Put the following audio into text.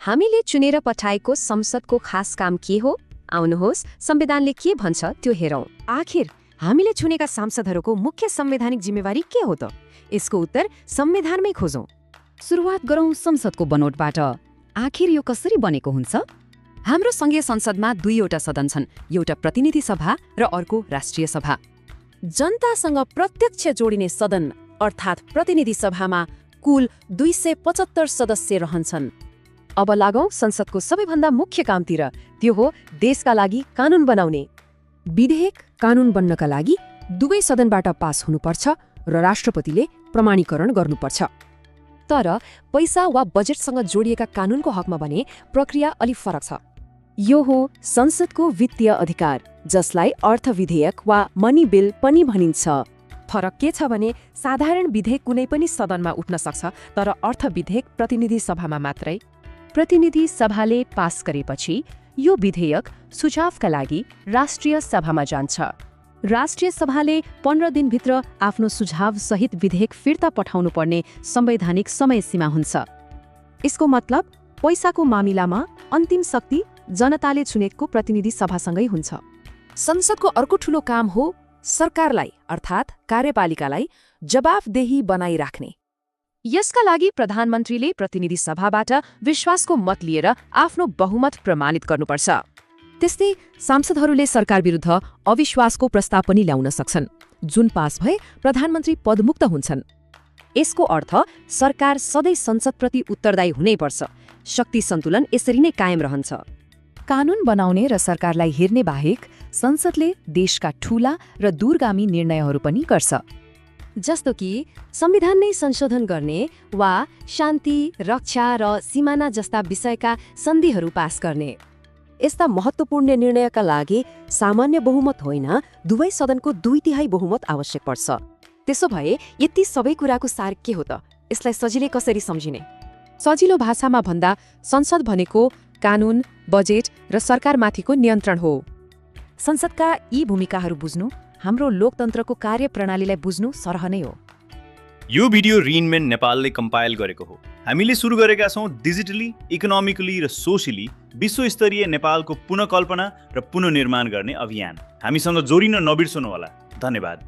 हामीले चुनेर पठाएको संसदको खास काम के हो? आउनुहोस् संविधानले के भन्छ त्यो हेरौं। आखिर हामीले चुनेका सांसदहरूको मुख्य संवैधानिक जिम्मेवारी के हो त? यसको उत्तर संविधानमै खोजौं। सुरुवात गरौं संसदको बनोटबाट। आखिर यो कसरी बनेको हुन्छ? हाम्रो संघीय संसदमा दुईवटा सदन छन्, एउटा प्रतिनिधि सभा र अर्को राष्ट्रिय सभा। जनतासँग प्रत्यक्ष जोडिने सदन अर्थात् प्रतिनिधि सभामा कुल 275 सदस्य रहन्छन्। अब लागौं संसदको सबैभन्दा मुख्य कामतिर, त्यो हो देशका लागि कानून बनाउने। विधेयक कानून बन्नका लागि दुवै सदनबाट पास हुनुपर्छ र राष्ट्रपतिले प्रमाणीकरण गर्नुपर्छ। तर पैसा वा बजेटसँग जोडिएका कानूनको हकमा भने प्रक्रिया अलि फरक छ। यो हो संसदको वित्तीय अधिकार, जसलाई अर्थ विधेयक वा मनी बिल पनि भनिन्छ। फरक के छ भने साधारण विधेयक कुनै पनि सदनमा उठ्न सक्छ, तर अर्थ विधेयक प्रतिनिधि सभामा मात्रै। प्रतिनिधि सभाले पास गरेपछि यो विधेयक सुझावका लागि राष्ट्रिय सभामा जान्छ। राष्ट्रिय सभाले 15 दिनभित्र आफ्नो सुझाव सहित विधेयक फिर्ता पठाउनु पर्ने संवैधानिक समय सीमा हुन्छ। यसको मतलब पैसाको मामिलामा अन्तिम शक्ति जनताले चुनेको प्रतिनिधि सभासँगै हुन्छ। संसदको अर्को ठूलो काम हो सरकारलाई अर्थात् कार्यपालिकालाई जवाफदेही बनाइराख्ने। यसका लागि प्रधानमन्त्रीले प्रतिनिधि सभाबाट विश्वासको मत लिएर आफ्नो बहुमत प्रमाणित गर्नुपर्छ। त्यस्तै सांसदहरूले सरकार विरुद्ध अविश्वासको प्रस्ताव पनि ल्याउन सक्छन्, जुन पास भए प्रधानमन्त्री पदमुक्त हुन्छन्। यसको अर्थ सरकार सधैँ संसदप्रति उत्तरदायी हुनैपर्छ। शक्ति सन्तुलन यसरी नै कायम रहन्छ। कानून बनाउने र सरकारलाई हेर्ने बाहेक संसदले देशका ठूला र दूरगामी निर्णयहरू पनि गर्छ, जस्तो कि संविधान नै संशोधन गर्ने वा शान्ति, रक्षा र सीमाना जस्ता विषयका सन्धिहरू पास गर्ने। यस्ता महत्त्वपूर्ण निर्णयका लागि सामान्य बहुमत होइन, दुवै सदनको 2/3 बहुमत आवश्यक पर्छ। त्यसो भए यति सबै कुराको सार के हो त? यसलाई सजिलै कसरी सम्झिने? सजिलो भाषामा भन्दा संसद भनेको कानून, बजेट र सरकारमाथिको नियन्त्रण हो। संसदका यी भूमिकाहरू बुझ्नु हाम्रो लोकतन्त्रको कार्यप्रणालीलाई बुझ्नु सरह नै हो। यो भिडियो रिनमेन नेपालले कम्पाइल गरेको हो। हामीले सुरु गरेका छौँ डिजिटली, इकोनोमिकली र सोशली विश्वस्तरीय नेपालको पुनःकल्पना र पुनर्निर्माण गर्ने अभियान। हामीसँग जोडिन नबिर्सनुहोला। धन्यवाद।